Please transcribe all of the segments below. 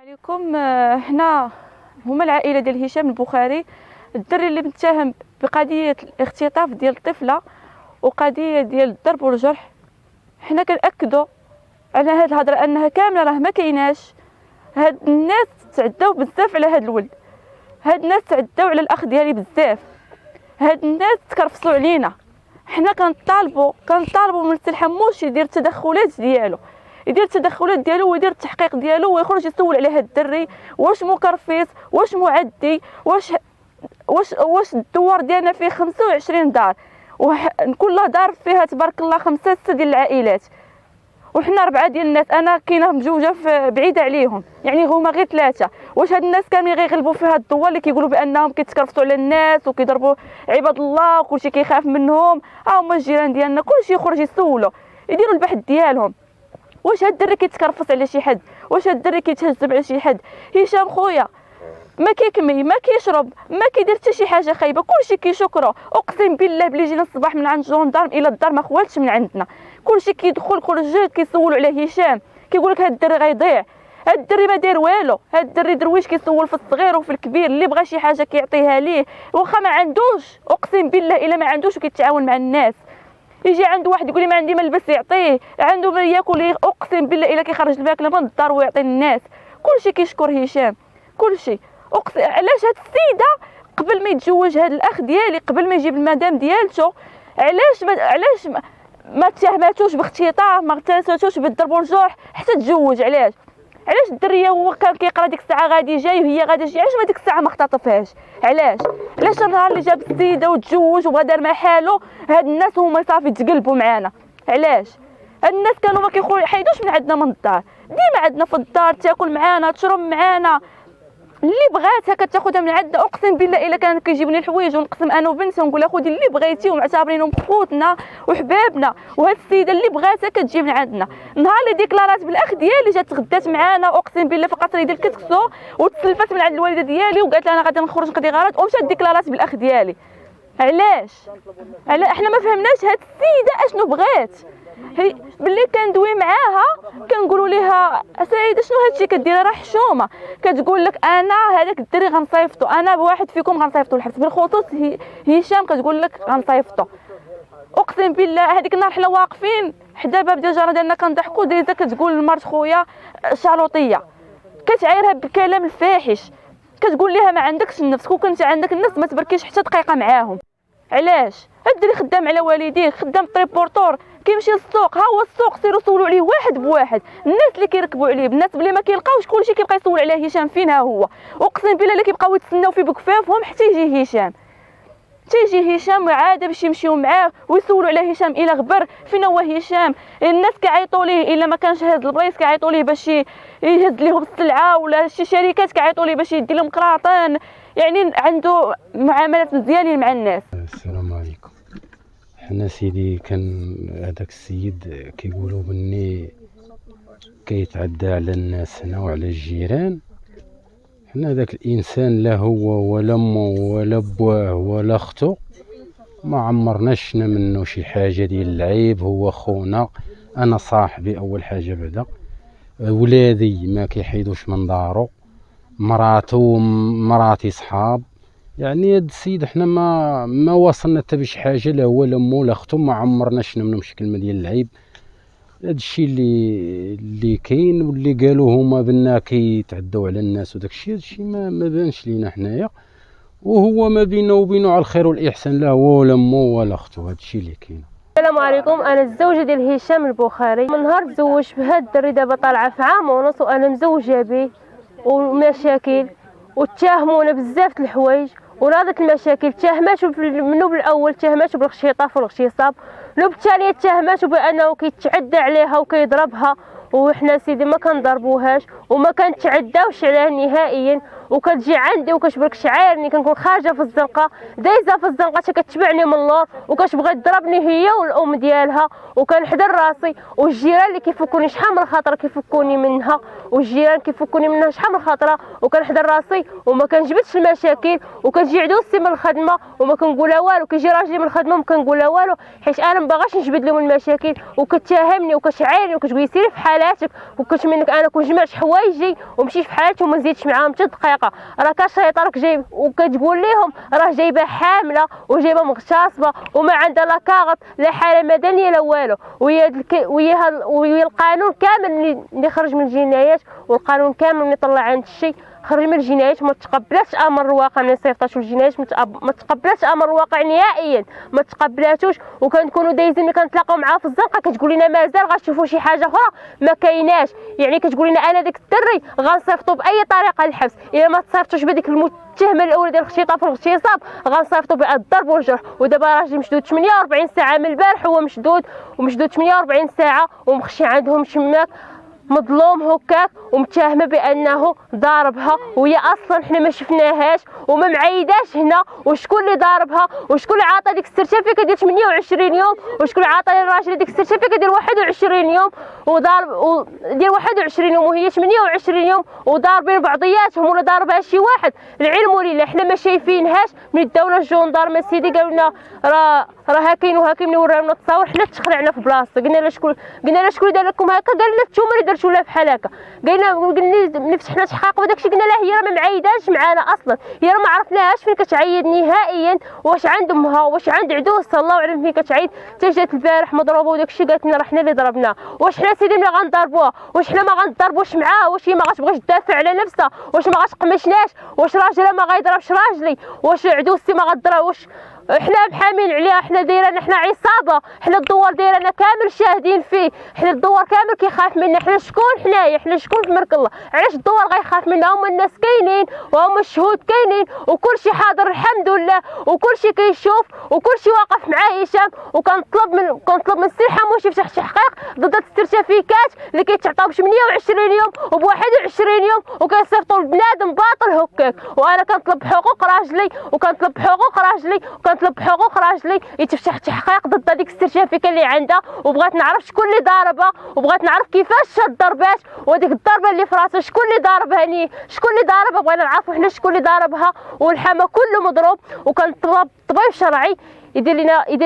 عليكم. حنا هما العائله ديال هشام البخاري، الدري اللي متهم بقضيه الاختطاف ديال الطفله وقضيه ديال الضرب والجرح. حنا كنأكدوا على هاد الهضره انها كامله راه ما كايناش. هاد الناس تعداو بزاف على هاد الولد، هاد الناس تعداو على الاخ ديالي بزاف، هاد الناس تكرفصوا علينا. حنا كنطالبوا من السي حموش يدير التدخلات ديالو ويدير التحقيق ديالو ويخرج يسول على هاد الدري، واش مكرفص، واش معدي، واش الدوار ديالنا فيه 25 دار، كل دار فيها تبارك الله 5 6 ديال العائلات، وحنا 4 ديال الناس. انا كاينه مجوجه بعيده عليهم، يعني هما غير 3. واش هاد الناس كاملين غيغلبوا في هاد الدوار اللي كيقولوا بانهم كيتكرفصوا على الناس وكيضربوا عباد الله وكلشي كيخاف منهم؟ هما الجيران ديالنا كلشي يخرج يسولوا، يديروا البحث ديالهم. واش هاد الدري كيتكرفص على شي حد؟ واش هاد الدري كيتهذب على شي حد؟ هشام خويا ما كيكمي، ما كيشرب، ما كيدير حتى شي حاجه خايبه، كلشي كيشكرو. اقسم بالله بلي جينا الصباح من عند الجندارم الى الدار ما خوالتش من عندنا، كلشي كيدخل كل كيسولوا على هشام، كيقول لك هاد الدري غيضيع. هاد الدري ما داير والو، هاد الدري درويش كيسول في الصغير وفي الكبير، اللي بغى شي حاجه كيعطيها ليه، واخا ما عندوش. اقسم بالله الا ما عندوش وكيتعاون مع الناس. يجي عنده واحد يقول لي ما عندي ما نلبس يعطيه، عنده ما ياكل، اقسم بالله الا كيخرج الماكله من الدار ويعطي الناس. كلشي كيشكر هشام، كلشي. علاش هاد السيده قبل ما يتزوج هاد الاخ ديالي، قبل ما يجيب المدام ديالته، علاش ما تهماتوش باختطاف، ما تهماتوش بالضرب والجرح حتى تزوج؟ علاش الدريه هو كان كيقرا ديك الساعه غادي جاي وهي غادا جاي، علاش ما ديك الساعه ما اختطفهاش؟ علاش النهار اللي جاب السيده وتزوج وغادر مع حالو هاد الناس هما صافي تقلبوا معانا؟ علاش هاد الناس كانوا ما كيحيدوش من عندنا من الدار، ديما عندنا في الدار تاكل معانا، تشرب معانا، اللي بغاتها كتاخذها من عندنا. اقسم بالله الا كان كيجيب لي الحوايج ونقسم انا وبنتي ونقول لها خذي اللي بغيتي، ومعتبرينهم خوتنا وحبابنا، وهاد السيده اللي بغاتها كتجيب من عندنا. نهار اللي ديكلارات بالاخ ديالي جات غدات معانا، اقسم بالله في القصر ديال كتكسو وتسلفت من عند الوالده ديالي وقالت لها انا غادي نخرج نقضي غرض، ومشات ديكلارات بالاخ ديالي. علاش احنا ما فهمناش هاد السيده اشنو بغات؟ هي باللي كندوي معاها كنقولوا ليها سعيده شنو هادشي كديري؟ راه حشومه. كتقول لك انا هذاك الدري غنصيفطو، انا بواحد فيكم غنصيفطو الحبس، بالخصوص هشام كتقول لك غنصيفطو. اقسم بالله هذيك النهار حنا واقفين حدا باب ديال الجاره ديالنا كنضحكوا، دايزه كتقول لمرت خويا شالوطيه، كتعايرها بالكلام الفاحش، كتقول ليها ما عندكش النفس، كون كنت عندك النفس ما تبركيش حتى دقيقه معاهم. علاش الدري خدام على والديه، خدام طريبورطور، كيمشي للسوق، ها هو السوق سيروا سولوا عليه واحد بواحد. الناس اللي كيركبوا عليه الناس بلي ما كيلقاوش، كلشي كيبقى يسول على هشام فين ها هو. اقسم بالله اللي كيبقاو يتسناو فيه بكفافهم حتى يجي هشام، تيجي هشام عاد باش يمشيو معاه ويسولوا على هشام الى غبر فين هو هشام. الناس كيعيطوا ليه الا ما كانش هاد البلايص، كيعيطوا ليه باش يهز لهم السلعه، ولا شي شركات كيعيطوا ليه باش يدي لهم قراطن، يعني عنده معاملات مزيانين مع الناس. السلام عليكم. حنا سيدي كان هذاك السيد كيقولوا بني كيتعدى على الناس هنا وعلى الجيران. حنا داك الانسان لا هو ولا امه ولا بواه ولا اختو ما عمرناش شنا منه شي حاجه ديال العيب. هو خونا، انا صاحبي اول حاجه، بعدا ولادي ما كيحيدوش من دارو، مراتي صحاب. يعني هاد السيد حنا ما وصلنا حتى بشي حاجه، لا هو لا امه لا اختو ما عمرنا شنا منهم شي كلمه ديال العيب. هاد الشيء اللي كاين واللي قالوا هما بنا كيتعدوا على الناس وداك الشيء، هاد الشيء ما بانش لينا حنايا، وهو ما بينه وبينه على الخير والاحسان، لا هو ولا امه ولا اختو. هاد الشيء اللي كاين. السلام عليكم. انا الزوجه ديال هشام البخاري. من نهار تزوج بهاد الدري دابا طالعه في عام ونص وانا مزوجه به، ومشاكل وتشاهمونا بزاف د الحوايج، وناضت المشاكل تشاهماتو منو بالاول، تشاهماتو بالاختطاف والاغتصاب، لو بالتالي تشاهماتو بانه كيتعدى عليها وكيضربها، وحنا سيدي ما كنضربوهاش وما كنتعداوش عليها نهائيا، وكتجي عندي وكتبرك شعايرني، كنكون خارجه في الزنقه دايزه في الزنقه حتى كتبعني من اللور وكتبغي تضربني هي والام ديالها، وكنحضر راسي والجيران اللي كيفكوني شحال من خاطر كيفكوني منها، والجيران كيفكوني منها شحال من خاطره، وكنحضر راسي وما كنجبدش المشاكل، وكنجي عدوسي من الخدمه وما كنقولها والو، كيجي راجلي من الخدمه وما كنقولها والو حيت انا ما باغاش نجبد لهم المشاكل، وكتهمني وكتعايرني وكتقولي سيري في حالاتك، وكتمنك انا كون جمعت حوايجي ومشيت في حالاتي وما نزيدش معاهم حتى دقيقه، راه كشريطه راك جايب، وكتقول لهم راه جايبه حامله وجايبه مغتصبه وما عندها لا كاغط لا حاله مدنيه لا والو، ويا القانون كامل اللي خرج من الجنايات، والقانون كامل اللي طلع عند الشيء خرج من الجنايات، ما تقبلاتش امر الواقع من صيفطاتو الجنايات، ما تقبلاتش امر الواقع نهائيا، ما تقبلاتوش. وكنكونوا دايزين ملي كنتلاقاو معاه في الزنقه كتقول لنا مازال غتشوفوا شي حاجه اخرى ما كايناش، يعني كتقول لنا انا داك الدري غنصيفطو باي طريقه للحبس، الا ما تصيفطوش بهذيك التهمه الاولى ديال الاختطاف والاغتصاب غنصيفطو بالضرب والجرح. ودابا راجل مشدود 48 ساعه من البارح، هو مشدود 48 ساعه ومخشي عندهم شماك مظلوم هكاك ومتهمه بانه ضاربها، وهي اصلا حنا ما شفناهاش وما معيداش هنا، وشكون اللي ضاربها وشكون اللي عطى ديك السيرتيفيكا ديال 28 يوم، وشكون اللي عطى للراجل ديك السيرتيفيكا ديال 21 يوم وضارب ديال 21 يوم وهي 28 يوم وضاربين بعضياتهم، ولا ضاربها شي واحد. العلم لله حنا ما شايفينهاش من الدوله الجندارمه سيدي قالوا لنا راه هاكين وهاكين، ملي وراونا التصاور حنا تخلعنا في بلاصه، قلنا له شكون دار لكم هكا، قال لنا نتوما اللي درتوا لها بحال هكا، قلنا ملي فتحنا تحقيق وداك الشيء قلنا لها هي راه ما معيداش معانا اصلا، هي راه ما عرفناهاش فين كتعيد نهائيا، واش عند امها واش عند عدوسها الله اعلم فين كتعيد، حتى جات البارح مضروبه وداك الشيء قالت لنا راه حنا اللي ضربناها، واش حنا سيدي ملي غنضربوها واش حنا ما غنضربوش معاها، واش هي ما غتبغيش تدافع على نفسها، واش ما غتقمشناش، واش راجلها ما غيضربش راجلي، واش عدوستي ما غضرب، واش حنا محامين عليها، حنا دايرين حنا عصابه، حنا الدوار دايرنا كامل شاهدين فيه، حنا الدوار كامل كيخاف منا، حنا شكون حنايا، حنا شكون في مرك الله، علاش الدوار غيخاف منا؟ هما الناس كاينين وهما الشهود كاينين وكلشي حاضر الحمد لله وكلشي كيشوف وكلشي واقف مع هشام، وكنطلب من السي الحموشي يفتح تحقيق ضد السيرتيفيكات اللي كيتعطاو ب 28 يوم وب 21 يوم وكيصيفطوا لبنادم باطل هكاك، وانا كنطلب بحقوق راجلي يتفتح تحقيق ضد هذيك السيرتيفيكا اللي عندها، وبغيت نعرف شكون اللي ضاربها، وبغيت نعرف كيفاش شاد ضربات، وديك الضربه اللي في راسها شكون اللي ضاربها بغينا نعرفوا حنا شكون اللي ضاربها، والحما كله مضروب، وكنطلب طبيب شرعي يدير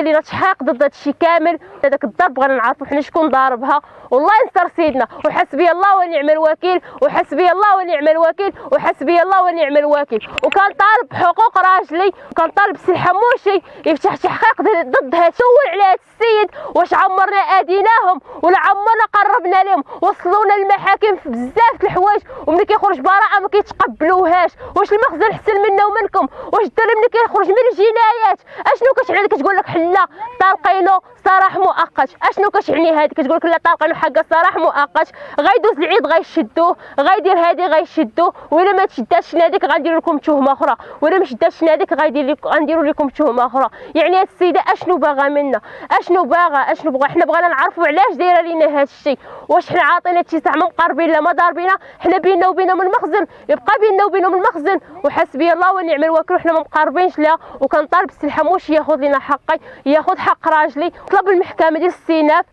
لنا تحقيق ضد هذا الشيء كامل، هذاك الضرب بغينا نعرفوا حنا شكون ضاربها، والله ينصر سيدنا، وحسبي الله ونعم الوكيل، وحسبي الله ونعم الوكيل. وكنطالب بحقوق راجلي، وكنطالب السي الحموشي يفتح تحقيق ضد هذا، سول على هذا السيد واش عمرنا اديناهم ولا عمرنا قربنا لهم، وصلونا المحاكم في بزاف د الحوايج وملي كيخرج براءه ما كيتقبلوهاش، واش المخزن احسن منا ومنكم، واش الدري ملي كيخرج من الجنايات اشنو كتعني؟ كتقول لك حنا طالقينو سراح مؤقت، اشنو كتعني هذه؟ كتقول لك لا طالقينو حق سراح مؤقت، غيدوز العيد غيشدوه، غيدير هذه غيشدوه، وإلا ما تشداتش هذيك غندير لكم تهمه اخرى، وإلا ما شداتش هذيك غنديروا لكم تهمه اخرى. يعني هاد السيده اشنو باغا منا؟ اشنو باغا؟ حنا بغينا نعرفوا علاش دايره لينا هذا الشيء، واش حنا عاطينا اتساع من مقربين لا ما ضاربينا، حنا بيننا وبينهم المخزن يبقى بيننا وبينهم المخزن، وحسبي الله ونعم الوكيل، حنا ما مقربينش لها. وكنطالب السي الحموشي ياخذ لنا حقي، ياخذ حق راجلي، طلب المحكمه ديال السيناف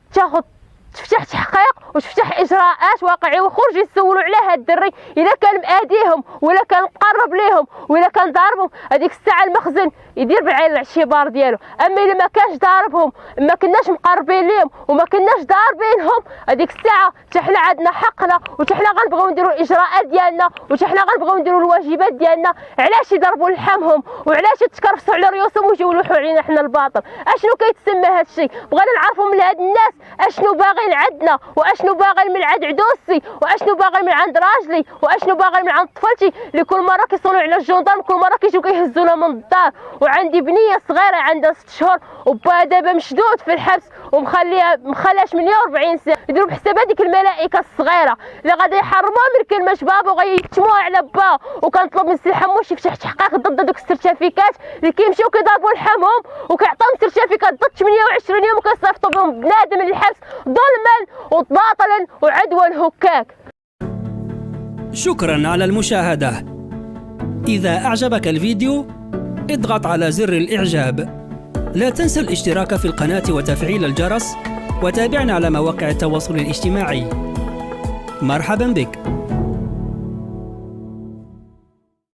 تفتح تحقيق وتفتح اجراءات واقعيه، ويخرجوا يسولوا على هاد الدري الا كان ماديهم ولا كان مقرب ليهم ولا كان ضاربهم، هذيك الساعه المخزن يدير بالعين الاعتبار ديالو. اما الا ما كانش ضاربهم، ما كناش مقربين ليهم وما كناش ضاربينهم، هذيك الساعه حتى حنا عندنا حقنا، وحتى حنا غنبغيو نديروا الاجراءات ديالنا، وحتى حنا غنبغيو نديروا الواجبات ديالنا. علاش يضربوا لحامهم وعلاش يتكرفسوا على ريوسهم ويجيو يلوحوا علينا حنا الباطل؟ اشنو كيتسمى هذا الشيء؟ بغينا نعرفوا من هاد الناس اشنو باغيين عندنا، واشنو باغيين من عند عدوسي، واشنو باغيين من عند راجلي، واشنو باغيين من عند طفلتي اللي كل مره كيصونوا على الجندارم، كل مره كيجيو كيهزونا من الدار. وعندي بنيه صغيره عندها 6 شهور وباها دابا مشدود في الحبس ومخليها 48 ساعه، يديروا بحساب هذيك الملائكه الصغيره اللي غادي يحرموها من كلمه بابا وغيتموها على با. وكنطلب من السي الحموشي يفتح تحقيق ضد دوك السيرتيفيكات اللي كيمشيو كيضربوا لحامهم وكيعطيهم سيرتيفيكات ضد 28 يوم وكيصيفطوا بهم بنادم للحبس ظلما وباطلا وعدوا هكاك. شكرا على المشاهدة. إذا أعجبك الفيديو اضغط على زر الإعجاب. لا تنسى الاشتراك في القناة وتفعيل الجرس، وتابعنا على مواقع التواصل الاجتماعي. مرحبا بك.